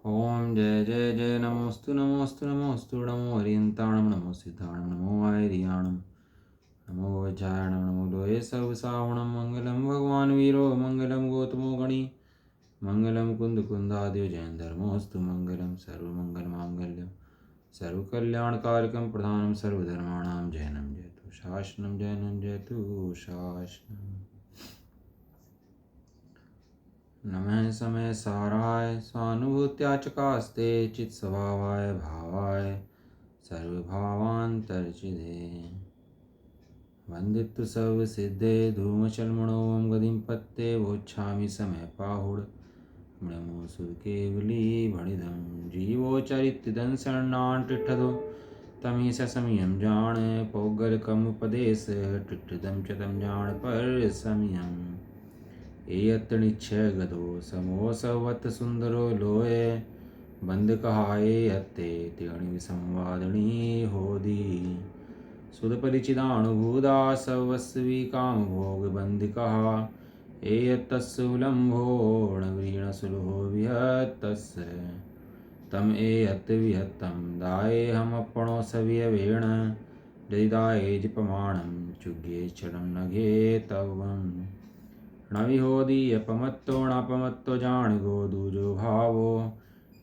ओम जय जय जय नमोस्तु नमोस्तु नमोस्तु नमो हरियंताणम नमो सिद्धाणम नमो आयरियाणम नमो वज्रायणम नमो लोये सर्वसावणम मंगलम भगवान वीरो मंगलम गौतमो गणी मंगलम कुंद कुंदाद्यो जैन धर्मोस्तु मंगलम सर्वमंगल मांगल्यम सर्वकल्याणकारकम प्रधानम सर्वधर्माणां जैनम जयतु शासनम जैनम जयतु शासनम। नमः समय साराय स्वानुभूत्या चकास्ते चित स्वभावाय भावाय सर्वभावान्तर्चिदे वंदित्तु सर्व सिद्धे धूमचलमणों गतिं पत्ते वोच्छामि समय पाहुड़ मृमोसु केवली भणिदं जीवो चरितदं शरणान् टिठ्ठदो तमीश समियं जान पौगलकम उपदेश टिठ्ठदं च तं जान पर समियम् एयत निश्चय गदो समोसवत सुंदरो लोये बंद कहाये हत्ते त्रिगणि संवादनी होदी सुध परिचिदानुभूदा सर्वस्वी काम भोग बंद कहा एयतस्सुलंभो नवीण सुलभो विहतस्य तम एयत विहत्तम दाये हम अपणो सवियवेण जयदाये जिपमाणं चुग्ये चरम नगे तवम् नविहोदी अपमत्तो नापमत्तो जान गो दूजो भावो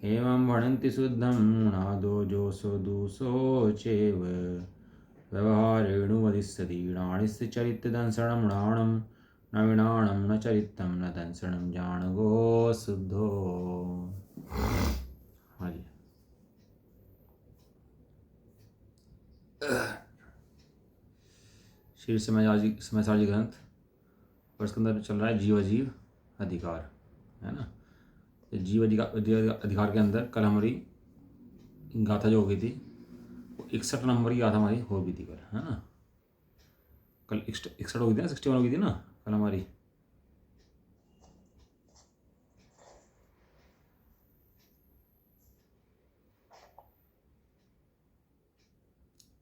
एवं भणन्ति शुद्धं नादो जोसो दूसो चेव व्यवहारेणु वदिष्यति नाणिस्य चरितदंसनं नाणं नवीनाणं न चरितं न दंसनं जान गो शुद्धो। हाँ जी, श्री समयसाजी ग्रंथ और इसके अंदर चल रहा है जीव अजीव अधिकार, है ना। तो जीव अधिकार के अंदर कल हमारी गाथा जो हो गई थी वो 61 नंबर की गाथा हमारी हो भी थी कल, है ना। कल 61 हो गई थी ना, 61 हो गई थी ना कल हमारी।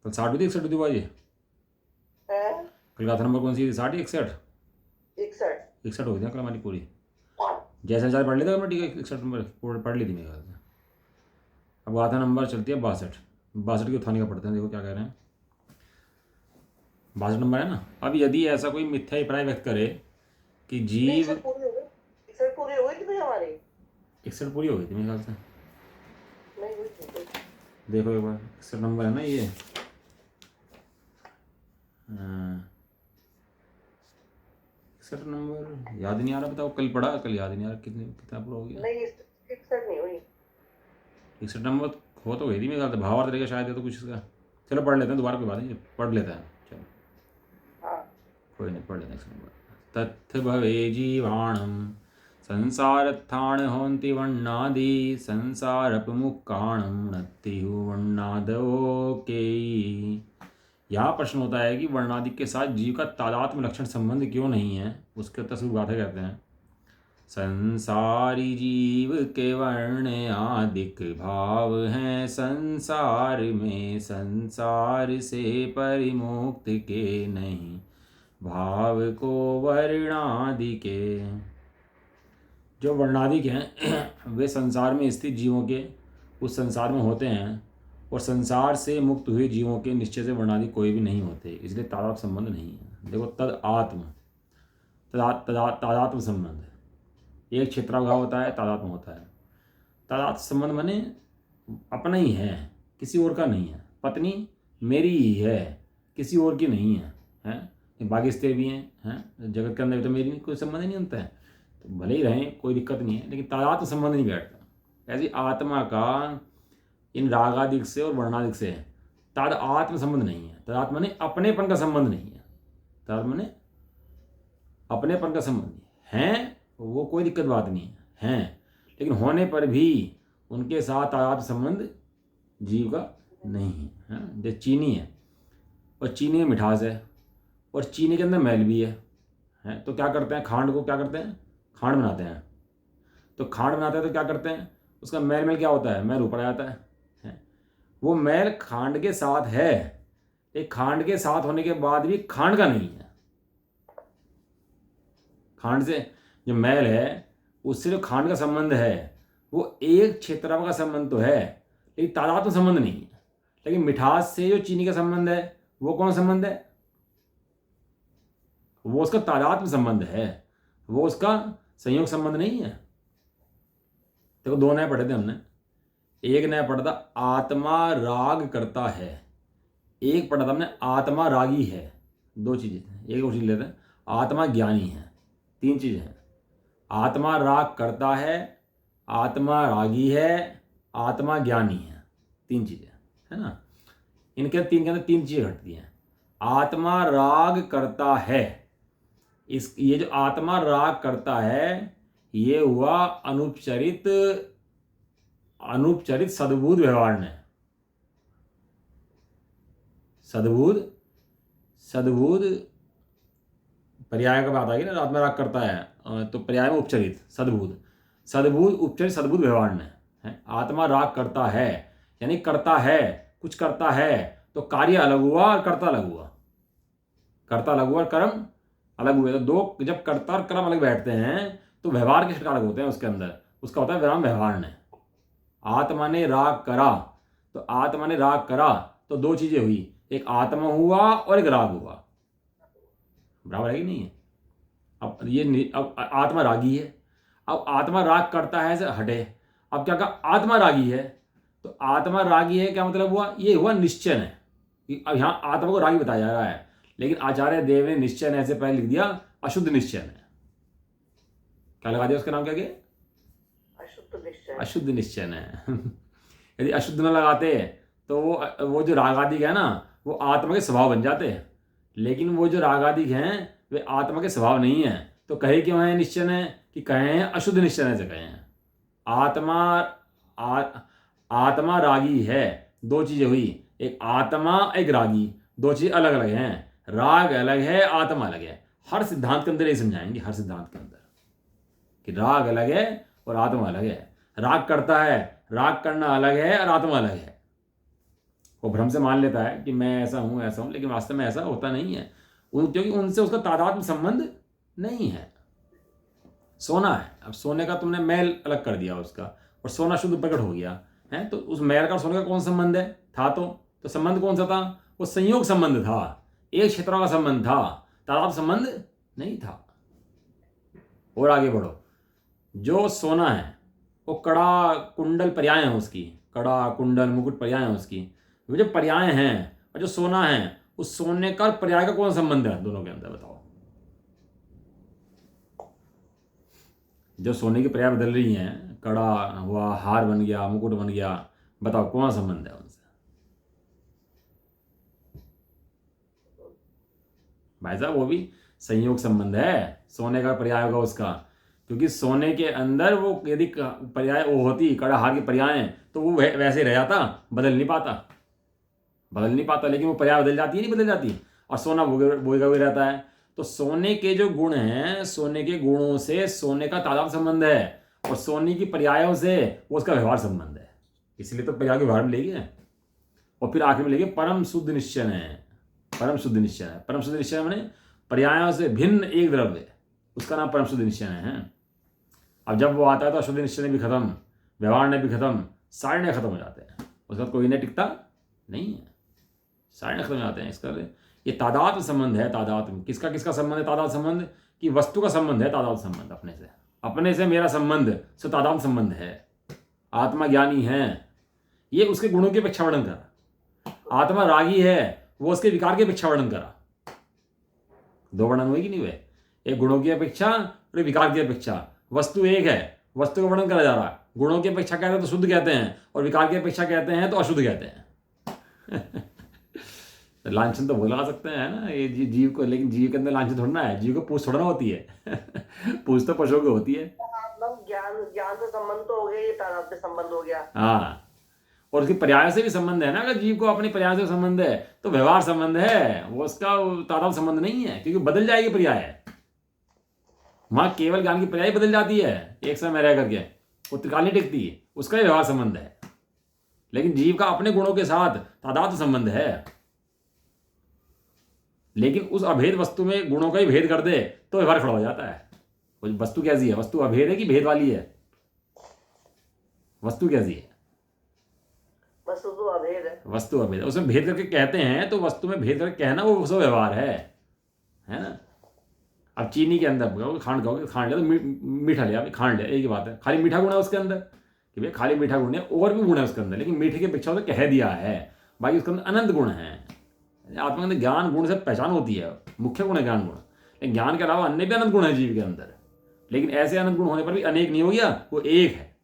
कल 60 हुई थी, 61 हुई थी बाजी। कल गाथा नंबर कौन सी थी? 60 61 61 हो गई थी कल हमारी पूरी। जैसे चार पढ़ लेते मैं, ठीक है 61 नंबर पढ़ ली थी मेरे ख्याल से। अब गाथा नंबर चलती है 62 की उठाने का पढ़ते हैं। देखो क्या कह रहे हैं, 62 नंबर है ना। अब यदि ऐसा कोई मिथ्या अभिप्राय व्यक्त करे कि जीव 61 पूरी हो गई थी हमारी, 61 पूरी हो गई थी मेरे ख्याल से। देखो एक बार 61 नंबर है ना ये। 61 नंबर याद नहीं आ रहा, बताओ कल पढ़ा, कल याद नहीं आ रहा कितना पूरा हो गया। नहीं 61 नहीं हुई, 61 नंबर हो तो गई थी मेरे ख्याल से। भावार्थ रहेगा शायद, है तो कुछ इसका। चलो पढ़ लेते हैं दोबारा, कोई बात नहीं, पढ़ लेते हैं चलो। हाँ कोई नहीं, पढ़ लेते हैं 61 नंबर। तत्थ भवे जीवाणम संसारत्थाण होन्ति वर्णादि संसारपमुक्काणम नत्तिहु वर्णादो के। यहाँ प्रश्न होता है कि वर्णादि के साथ जीव का तादात्म्य लक्षण संबंध क्यों नहीं है। उसके उत्तर से गाथा कहते हैं, संसारी जीव के वर्ण आदिक भाव हैं संसार में, संसार से परिमुक्त के नहीं भाव को वर्णादि के। जो वर्णादिक हैं वे संसार में स्थित जीवों के उस संसार में होते हैं, और संसार से मुक्त हुए जीवों के निश्चय से वर्णादि कोई भी नहीं होते, इसलिए तादात्म्य संबंध नहीं है। देखो तद आत्म तादात्म्य संबंध, एक क्षेत्राभाव होता है, तादात्म्य होता है। तादात्म्य संबंध माने अपना ही है, किसी और का नहीं है। पत्नी मेरी ही है, किसी और की नहीं है। बाकी स्त्री भी हैं जगत के अंदर, तो मेरी कोई संबंध नहीं होता है, तो भले ही रहें कोई दिक्कत नहीं है, लेकिन तादात्म्य संबंध नहीं बैठता। ऐसी आत्मा का इन रागादिक से और वर्णादिक से ताद आत्म संबंध नहीं है। तादात्म्य माने अपनेपन का संबंध नहीं है। तादात्म्य माने अपनेपन का संबंध है, वो कोई दिक्कत बात नहीं है, लेकिन होने पर भी उनके साथ तादात्म्य संबंध जीव का नहीं है। जैसे चीनी है, और चीनी में मिठास है, और चीनी के अंदर मैल भी है। तो क्या करते हैं, खांड को क्या करते हैं, खांड बनाते हैं। तो खांड बनाते हैं तो क्या करते हैं, उसका मैल क्या होता है, मैल ऊपर आ जाता है। वो मैल खांड के साथ है, एक खांड के साथ होने के बाद भी खांड का नहीं है। खांड से जो मैल है उससे जो खांड का संबंध है वो एक क्षेत्रफल का संबंध तो है, लेकिन तादात्म्य संबंध नहीं है। लेकिन मिठास से जो चीनी का संबंध है वो कौन संबंध है? वो उसका तादात्म्य संबंध है, वो उसका संयोग संबंध नहीं है। देखो दो नए पढ़े थे हमने। एक नया पढ़ा था आत्मा राग करता है, एक पढ़ा था हमने आत्मा रागी है। दो चीजें, एक और चीज लेते हैं, आत्मा ज्ञानी है। तीन चीजें हैं, आत्मा राग करता है, आत्मा रागी है, आत्मा ज्ञानी है। तीन चीजें है ना। इनके तीन के अंदर तीन चीजें घटती हैं। आत्मा राग करता है, ये जो आत्मा राग करता है ये हुआ अनुपचरित सद्बुद्ध व्यवहार ने। सद्बुद्ध पर्याय का बात आ गई ना, आत्मा राग करता है तो पर्याय में उपचरित सद्बुद्ध उपचरित सद्बुद्ध व्यवहार ने है। आत्मा राग करता है यानी करता है, कुछ करता है तो कार्य अलग हुआ और कर्ता अलग हुआ, कर्ता अलग हुआ और कर्म अलग हुए। तो दो जब कर्ता और कर्म अलग बैठते हैं तो व्यवहार के अलग होते हैं उसके अंदर, उसका होता है विराम व्यवहार ने। आत्मा ने राग करा, तो आत्मा ने राग करा तो दो चीजें हुई, एक आत्मा हुआ और एक राग हुआ। बराबर है कि नहीं है? अब आत्मा रागी है, अब आत्मा राग करता है से हटे। अब क्या कहा, आत्मा रागी है, तो आत्मा रागी है क्या मतलब हुआ, ये हुआ निश्चय है। अब यहाँ आत्मा को रागी बताया जा रहा है, लेकिन आचार्य देव ने निश्चय ऐसे पहले लिख दिया अशुद्ध निश्चय है। क्या लगा दिया उसका नाम, क्या गया, अशुद्ध निश्चय है। यदि अशुद्ध न लगाते तो वो जो रागादिक है ना वो आत्मा के स्वभाव बन जाते हैं, लेकिन वो जो रागादिक हैं वे आत्मा के स्वभाव नहीं है। तो कहे क्यों है निश्चय है कि कहे हैं अशुद्ध निश्चय से कहे हैं। आत्मा रागी है, दो चीजें हुई, एक आत्मा एक रागी, दो चीजें अलग अलग हैं। राग अलग है, आत्मा अलग है। हर सिद्धांत के अंदर ये समझाएंगे, हर सिद्धांत के अंदर कि राग अलग है और आत्मा अलग है। राग करता है, राग करना अलग है और आत्मा अलग है। वो भ्रम से मान लेता है कि मैं ऐसा हूं, लेकिन वास्तव में ऐसा होता नहीं है, क्योंकि उनसे उसका तादात्म्य संबंध नहीं है। सोना है, अब सोने का तुमने मैल अलग कर दिया उसका, और सोना शुद्ध प्रकट हो गया है, तो उस मैल का सोने का कौन संबंध है, था तो संबंध कौन सा था, वो संयोग संबंध था, एक क्षेत्रों का संबंध था, तादात्म्य संबंध नहीं था। और आगे बढ़ो, जो सोना है वो कड़ा कुंडल पर्याय है उसकी, कड़ा कुंडल मुकुट पर्याय है उसकी। वो जो पर्याय हैं और जो सोना है उस सोने का पर्याय का कौन संबंध है दोनों के अंदर, बताओ। जो सोने की पर्याय बदल रही हैं, कड़ा हुआ, हार बन गया, मुकुट बन गया, बताओ कौन संबंध है उनसे। भाई साहब वो भी संयोग संबंध है, सोने का पर्याय होगा उसका, क्योंकि सोने के अंदर वो यदि पर्याय वो होती, कड़ा हार की पर्याय तो वो वैसे रह जाता, बदल नहीं पाता, लेकिन वो पर्याय बदल जाती है, नहीं बदल जाती, और सोना वही का वही रहता है। तो सोने के जो गुण हैं, सोने के गुणों से सोने का तादात्म्य संबंध है, और सोने की पर्यायों से वो उसका व्यवहार संबंध है। इसलिए तो पर्याय के व्यवहार में लेंगे, और फिर आखिर में लेंगे परम शुद्ध निश्चय है। परम शुद्ध निश्चय मैंने पर्यायों से भिन्न एक द्रव्य, उसका नाम परम शुद्ध निश्चय है। अब जब वो आता है तो अशुद्ध निश्चय भी खत्म, व्यवहार ने भी खत्म, सारे ने खत्म हो जाते हैं, उसके बाद कोई ने टिकता नहीं है, सारे ने खत्म हो जाते हैं। इसका ये तादात्म्य संबंध है। तादात्म्य किसका संबंध है, तादात्म्य संबंध कि वस्तु का संबंध है, तादात्म्य संबंध अपने से मेरा संबंध से तादात्म्य संबंध है। आत्मा ज्ञानी है, ये उसके गुणों की अपेक्षा वर्णन करा। आत्मा रागी है, वो उसके विकार की अपेक्षा वर्णन करा। दो वर्णन हुए कि नहीं हुए, एक गुणों की अपेक्षा और विकार की अपेक्षा। वस्तु एक है, वस्तु का वर्णन करा जा रहा है, गुणों की अपेक्षा कहते हैं तो शुद्ध कहते हैं, और विकार की अपेक्षा कहते हैं तो अशुद्ध कहते हैं। लांछन तो बोला सकते हैं ना ये जीव को, लेकिन जीव के अंदर लांछन थोड़ा ना है, जीव को पूछ थोड़ा होती है। पूछ तो पशुओं की होती है। ज्ञान से संबंध तो हो गया, ये तादात्म्य संबंध हो गया। हाँ, और उसकी पर्याय से भी संबंध है ना। अगर जीव को अपनी पर्याय से संबंध है तो व्यवहार संबंध है, वो उसका तादात्म्य संबंध नहीं है, क्योंकि बदल जाएगी पर्याय। वहां केवल ज्ञान की पर्याय बदल जाती है एक समय रह करके, वो त्रिकाल टिकती है, उसका ही व्यवहार संबंध है। लेकिन जीव का अपने गुणों के साथ तादात्म्य संबंध है। लेकिन उस अभेद वस्तु में गुणों का ही भेद कर दे तो व्यवहार खड़ा हो जाता है। वस्तु कैसी है, वस्तु अभेद है कि भेद वाली है, वस्तु कैसी है? वस्तु तो अभेद है। वस्तु अभेद, उसमें भेद करके कहते हैं तो वस्तु में भेद करके कहना वो सब व्यवहार है ना। अब चीनी के अंदर कहोगे खांड, कहोगे खांड लिया तो मीठा लिया, खांड लिया, एक ही बात है। खाली मीठा गुण है उसके अंदर कि भाई खाली मीठा गुण है, और भी गुण है उसके अंदर, लेकिन मीठे की अपेक्षा उसे कह दिया है। बाकी उसके अंदर अनंत गुण है। आत्मा के अंदर ज्ञान गुण से पहचान होती है, मुख्य गुण है ज्ञान गुण। लेकिन ज्ञान के अलावा अन्य भी अनंत गुण है जीव के अंदर, लेकिन ऐसे अनंत गुण होने पर भी अनेक नहीं हो गया, वो एक है।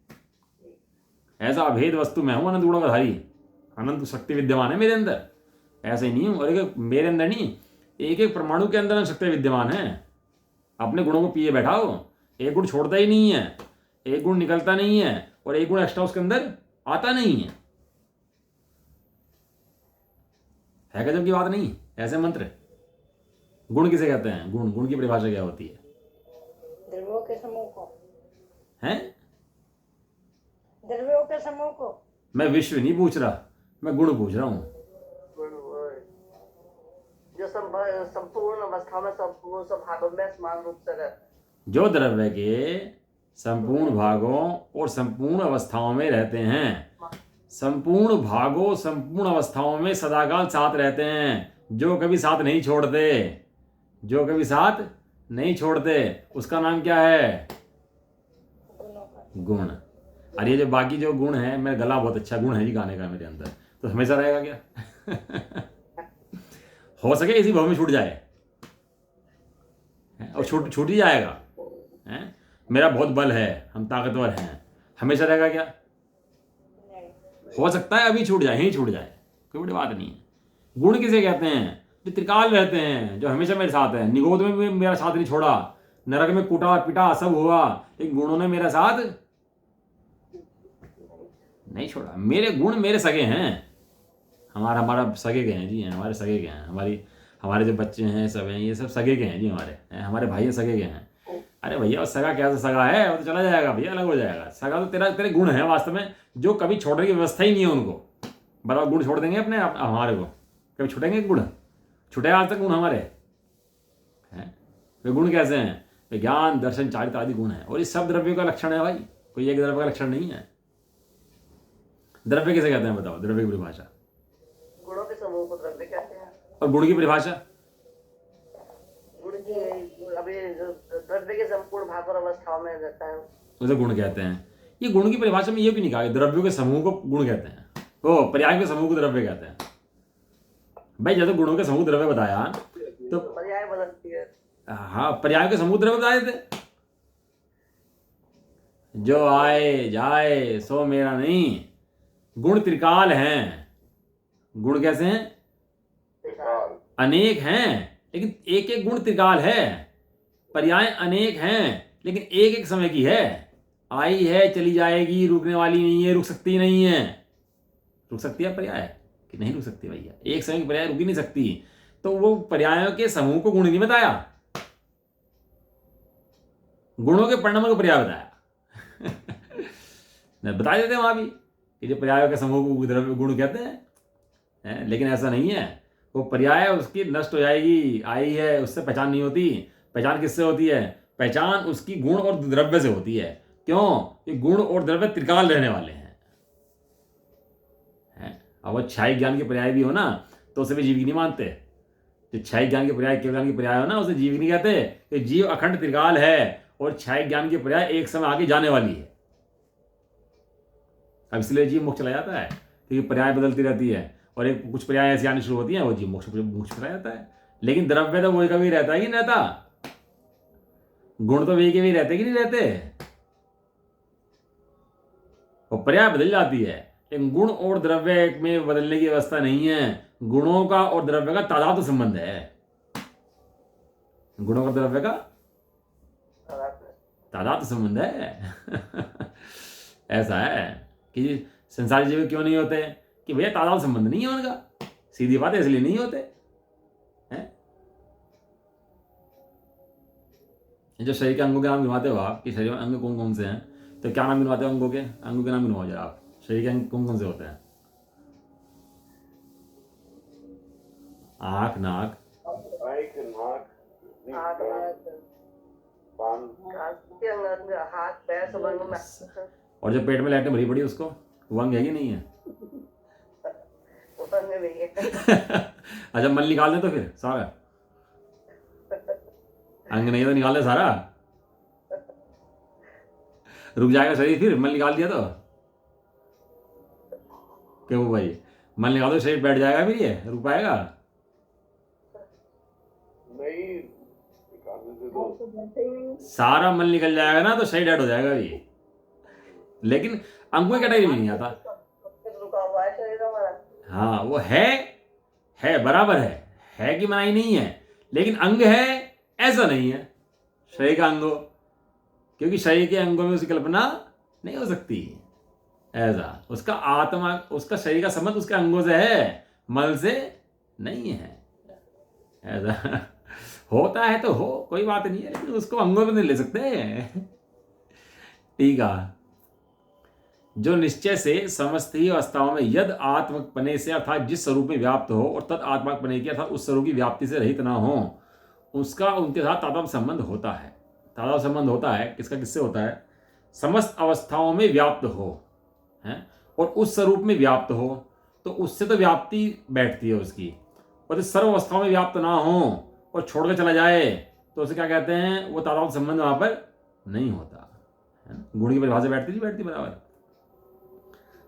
ऐसा अभेद वस्तु में हूँ, अनंत गुणों का धारी, अनंत शक्ति विद्यमान है मेरे अंदर। ऐसे ही नहीं हूँ, और एक मेरे अंदर नहीं, एक एक परमाणु के अंदर शक्ति विद्यमान है। अपने गुणों को पिए बैठाओ, एक गुण छोड़ता ही नहीं है, एक गुण निकलता नहीं है, और एक गुण एक्स्ट्रा उसके अंदर आता नहीं है गजब की बात नहीं? ऐसे मंत्र। गुण किसे कहते हैं? गुण की परिभाषा क्या होती है? द्रव्यों के समूह को। हैं? द्रव्यों के समूह को। मैं विश्व नहीं पूछ रहा, मैं गुण पूछ रहा हूँ। जो संपूर्ण अवस्था में संपूर्ण सब भागों में समान रूप से रहते, जो द्रव्य के संपूर्ण भागों और संपूर्ण अवस्थाओं में रहते हैं, संपूर्ण भागों संपूर्ण अवस्थाओं में सदाकाल साथ रहते हैं, जो कभी साथ नहीं छोड़ते, जो कभी साथ नहीं छोड़ते, उसका नाम क्या है? गुण। और ये जो बाकी जो गुण है, मेरा गला बहुत अच्छा गुण है जी गाने का मेरे अंदर, तो हमेशा रहेगा क्या? हो सके इसी भाव में छूट जाए, और छूट ही जाएगा है? मेरा बहुत बल है, हम ताकतवर हैं, हमेशा रहेगा क्या? हो सकता है अभी छूट जाए, ही छूट जाए, कोई बड़ी बात नहीं है। गुण किसे कहते हैं? जो त्रिकाल रहते हैं, जो हमेशा मेरे साथ है। निगोद में भी मेरा साथ नहीं छोड़ा, नरक में कूटा पिटा सब हुआ, लेकिन गुणों ने मेरा साथ नहीं छोड़ा। मेरे गुण मेरे सगे हैं, हमारा सगे के हैं जी, हमारे सगे के हैं। हमारे जो बच्चे हैं सब हैं, ये सब सगे के हैं जी, हमारे भाई सगे के हैं। अरे भैया सगा क्या सगा है, वो तो चला जाएगा भैया, अलग हो जाएगा। सगा तो तेरे गुण है वास्तव में, जो कभी छोड़ने की व्यवस्था ही नहीं है उनको। बताओ, गुण छोड़ देंगे अपने हमारे को? कभी छुटेंगे गुण? छुटे आज तक गुण हमारे हैं? वे गुण कैसे हैं? वे ज्ञान दर्शन चारित्र आदि गुण है, और ये सब द्रव्यों का लक्षण है भाई, कोई एक द्रव्य का लक्षण नहीं है। द्रव्य किसे कहते हैं बताओ? द्रव्य की परिभाषा। गुणों के समूह को द्रव्य कहते हैं। और गुण की परिभाषा? गुण की अभी द्रव्य के संपूर्ण भाग और अवस्थाओं में रहता है, उसे गुण कहते हैं। ये गुण की परिभाषा में ये भी नहीं कहा द्रव्यों के समूह को गुण कहते हैं, वो पर्याय के समूह को द्रव्य कहते हैं। भाई जब गुणों के समूह द्रव्य बताया तो पर्याय बदलती है। हाँ, पर्याय के समूह द्रव्य बताए थे। जो आए जाए सो मेरा नहीं, गुण त्रिकाल हैं। गुण कैसे हैं? अनेक हैं, लेकिन एक एक गुण त्रिकाल है। पर्याय अनेक हैं, लेकिन एक एक समय की है। आई है चली जाएगी, रुकने वाली नहीं है, रुक सकती नहीं है। रुक सकती है पर्याय कि नहीं रुक सकती भैया? एक समय की पर्याय रुक ही नहीं सकती। तो वो पर्यायों के समूह को गुण नहीं बताया, गुणों के परिणामों को पर्याय बताया। बता देते वहां भी कि जो पर्यायों के समूह को द्रव्य गुण कहते हैं, लेकिन ऐसा नहीं है। वो पर्याय उसकी नष्ट हो जाएगी, आई है उससे पहचान नहीं होती। पहचान किससे होती है? पहचान उसकी गुण और द्रव्य से होती है। क्यों? ये गुण और द्रव्य त्रिकाल रहने वाले हैं। अब वो छाई ज्ञान के पर्याय भी हो ना, तो उसे भी जीव की नहीं मानते। जो छाई ज्ञान के पर्याय केवल ज्ञान के पर्याय हो ना, उसे जीव नहीं कहते। कि जीव अखंड त्रिकाल है, और छाई ज्ञान के पर्याय एक समय आगे जाने वाली है। अब इसलिए जीव मोक्ष चला जाता है, क्योंकि पर्याय बदलती रहती है, और एक कुछ पर्याय ऐसी आनी शुरू होती है, वो जीव मोक्ष चला जाता है। लेकिन द्रव्य तो वही कभी रहता ही नहीं रहता, गुण तो वही के भी रहते कि नहीं रहते। वो पर्याय बदल जाती है, लेकिन गुण और द्रव्य में बदलने की व्यवस्था नहीं है। गुणों का और द्रव्य का तादात्म्य संबंध है। गुणों का द्रव्य का तादात्म्य संबंध है। ऐसा है कि संसारी जीव क्यों नहीं होते? कि भैया तादात्म्य संबंध नहीं है उनका, सीधी बात है, इसलिए नहीं होते हैं। जो शरीर के अंगों के नाम गिनवाते हो आप, कि शरीर में अंग कौन कौन से हैं, तो क्या नाम गिनवाते हो अंगों के? अंगों के नाम गिनवाओ जरा आप। शरीर के अंग कौन कौन से होते हैं? आँख, नाक, हाथ पैर सब अंग में। और जो पेट में लैट्रिन भरी पड़ी उसको, वो अंग है कि नहीं है? वो अंग नहीं है। अच्छा मन निकाल दें तो फिर सारा अंग नहीं है तो निकाल दे सारा, रुक जाएगा शरीर फिर मन निकाल दिया तो? क्यों भाई, मन निकाल दो शरीर बैठ जाएगा फिर, ये रुक पाएगा? नहीं निकालने से तो सारा मन निकल जाएगा ना तो शरीर डेड हो जाएगा ये। लेकिन अंग में कैटेगरी में नहीं आता। रुका हुआ है शरीर हमारा। हाँ वो है बराबर है कि मनाही नहीं है, लेकिन अंग है ऐसा नहीं है शरीर का अंग हो, क्योंकि शरीर के अंगों में उसकी कल्पना नहीं हो सकती ऐसा। उसका आत्मा, उसका शरीर का संबंध उसके अंगों से है, मल से नहीं है ऐसा। होता है तो हो, कोई बात नहीं है, लेकिन उसको अंगों में नहीं ले सकते। ठीक है। जो निश्चय से समस्त ही अवस्थाओं में यद आत्मकपने से अर्थात जिस स्वरूप में व्याप्त हो और तद आत्मकपने की अर्थात उस स्वरूप की व्याप्ति से रहित ना हो, उसका उनके साथ तादात्म्य संबंध होता है। तादात्म्य संबंध होता है किसका, किससे होता है? समस्त अवस्थाओं में व्याप्त हो है और उस स्वरूप में व्याप्त हो, तो उससे तो व्याप्ति बैठती है उसकी। और इस सर्व अवस्थाओं में व्याप्त ना हो और छोड़ के चला जाए तो उसे क्या कहते हैं? वो तादात्म्य संबंध वहां पर नहीं होता है ना। गुण की परिभाषा बैठती नहीं बैठती बराबर।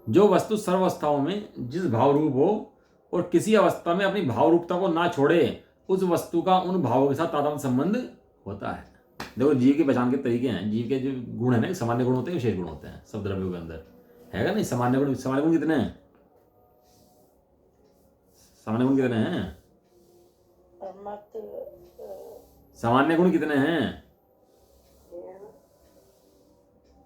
जो वस्तु सर्व अवस्थाओं में जिस भाव रूप हो और किसी अवस्था में अपनी भाव रूपता को ना छोड़े, उस वस्तु का उन भावों के साथ तादात्म्य संबंध होता है। देखो जीव की पहचान के तरीके हैं। जीव के जो गुण है ना, सामान्य गुण होते हैं, विशेष गुण होते हैं सब द्रव्यों के अंदर, है नहीं? सामान्य गुण कितने हैं? सामान्य गुण कितने हैं? सामान्य गुण कितने हैं?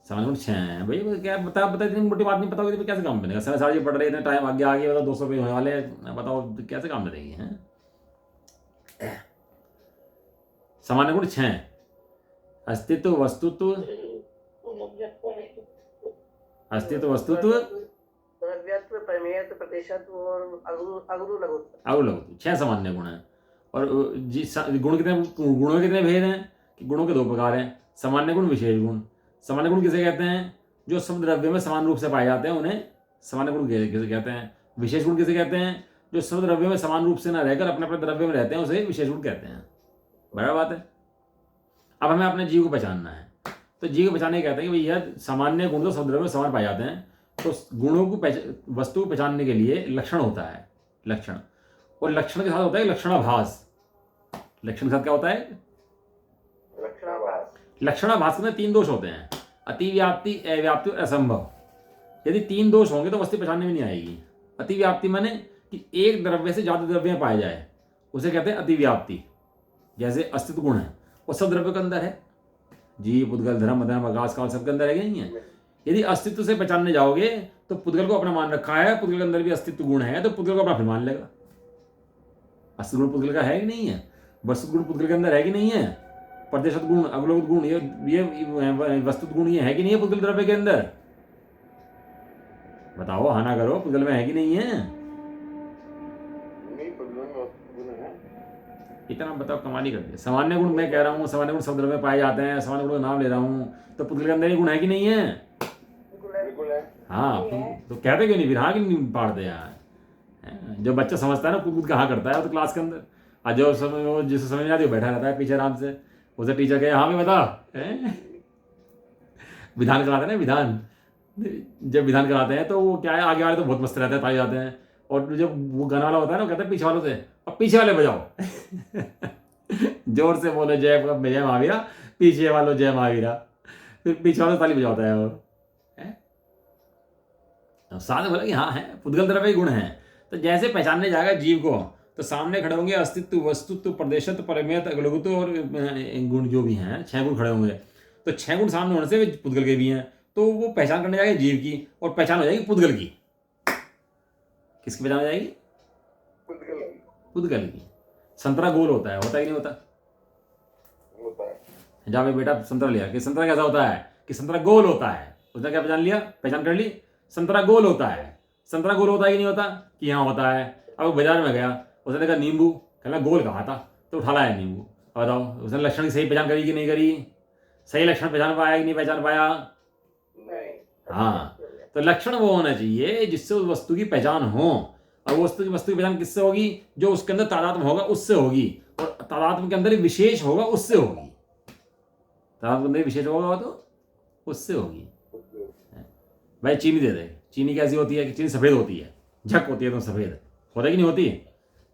सामान्य गुण 6 हैं भाई। क्या बता इतनी मोटी बात नहीं पता होगी तो कैसे काम बनेगा? सारे जी पढ़ रहे, इतने टाइम आगे आगे बताओ, 200 पेज होने वाले हैं, बताओ कैसे काम बनेगी? हैं सामान्य गुण 6: अस्तित्व, वस्तुत्व, द्रव्यत्व, प्रमेयत्व, प्रदेशत्व और अगुरु लघुत्व। अगुरु लघुत्व 6 सामान्य गुण हैं। और गुण कितने, गुणों के कितने भेद हैं? कि गुणों के 2 प्रकार हैं, सामान्य गुण, विशेष गुण। सामान्य गुण किसे कहते हैं? जो सब द्रव्य में समान रूप से पाए जाते हैं उन्हें सामान्य गुण किसे कहते हैं। विशेष गुण किसे कहते हैं? जो सब द्रव्य में समान रूप से ना रहकर अपने अपने द्रव्य में रहते हैं उसे विशेष गुण कहते हैं। बराबर बात है। अब हमें अपने जीव को पहचानना है, तो जीव को पहचानने कहते हैं कि भैया सामान्य गुण तो सब द्रव्य में समान पाए जाते हैं, तो गुणों को वस्तु को पहचानने के लिए लक्षण होता है, लक्षण। और लक्षण के साथ होता है लक्षणाभास। लक्षण के साथ क्या होता है? लक्षणाभास में 3 दोष होते हैं: अतिव्याप्ति, अव्याप्ति और असंभव। यदि 3 दोष होंगे तो वस्तु पहचानने में नहीं आएगी। अतिव्याप्ति माने कि एक द्रव्य से ज्यादा द्रव्य पाए जाए, उसे कहते हैं अतिव्याप्ति। जैसे अस्तित्व गुण है, वो सब द्रव्य के अंदर है, जीव, पुद्गल, धर्म, अधर्म, आकाश, काल सबके अंदर है कि नहीं है? यदि अस्तित्व से पहचानने जाओगे तो पुद्गल को अपना मान रखा है, पुद्गल के अंदर भी अस्तित्व गुण है, तो पुद्गल को अपना फिर मान लेगा। अस्तित्व गुण पुद्गल का है कि नहीं है? वस्तुत गुण पुद्गल के अंदर है कि नहीं है? प्रदेशत गुण, अवलोकित गुण, ये वस्तुत गुण ये है कि नहीं है पुद्गल द्रव्य के अंदर? बताओ, हाँ ना करो, पुद्गल में है कि नहीं है? नहीं पुद्गल में गुण है। इतना बताओ, कमाल ही कर दिया। सामान्य गुण मैं कह रहा हूँ, सामान्य गुण सब द्रव्य में पाए जाते हैं, सामान्य गुण का नाम ले रहा हूँ, तो पुद्गल के अंदर ये गुण है कि नहीं है? बिल्कुल है। हाँ, तो कहते क्यों नहीं फिर? हाँ कि नहीं पाड़ते यार? जो बच्चा समझता है ना कूद कहाँ करता है तो क्लास के अंदर, और जो समय वो जिसे समझ नहीं आती वो बैठा रहता है पीछे आराम से। उसे टीचर कहे हाँ भी बता, विधान कराते हैं ना, विधान जब विधान कराते हैं तो वो क्या है, आगे वाले तो बहुत मस्त रहते हैं, ताली जाते हैं, और जब वो गाना वाला होता है ना, वो कहते हैं पीछे वालों से अब पीछे वाले बजाओ जोर से बोले जय जय महावीरा, पीछे वालों जय महावीरा, फिर पीछे वालों ताली बजाता है वो। साथ में बोला कि हाँ है, पुद्गल द्रव्य गुण है। तो जैसे पहचानने जाएगा जीव को तो सामने खड़े होंगे अस्तित्व, वस्तुत्व, प्रदेशत्व, परमेयत, अगलगुत्व और गुण जो भी हैं, 6 गुण खड़े होंगे। तो 6 गुण सामने होने से पुद्गल के भी हैं, तो वो पहचान करने जाएगा जीव की, और पहचान हो जाएगी पुद्गल की। किसकी पहचान हो जाएगी? पुद्गल की। संतरा गोल होता है कि नहीं होता? होता है। जहाँ पे बेटा संतरा लिया कि संतरा कैसा होता है, कि संतरा गोल होता है, उसने क्या पहचान लिया, पहचान कर ली, संतरा गोल होता है। संतरा गोल होता है कि नहीं होता? कि यहाँ होता है। अब बाजार में गया, उसने देखा नींबू, कहना गोल कहा था, तो उठा लाया नींबू। अब बताओ उसने लक्षण की सही पहचान करी कि नहीं करी? सही लक्षण पहचान पाया कि नहीं पहचान पाया? हाँ, तो लक्षण वो होना चाहिए जिससे उस वस्तु की पहचान हो, और वो वस्तु की पहचान किससे होगी? जो उसके अंदर तादात्म्य होगा उससे होगी, और तादात्म्य के अंदर विशेष होगा उससे होगी। तादात्म्य के अंदर विशेष होगा तो उससे होगी। भाई चीनी दे दे, चीनी कैसी होती है कि चीनी सफ़ेद होती है, झक होती है तो सफ़ेद होता है कि नहीं होती?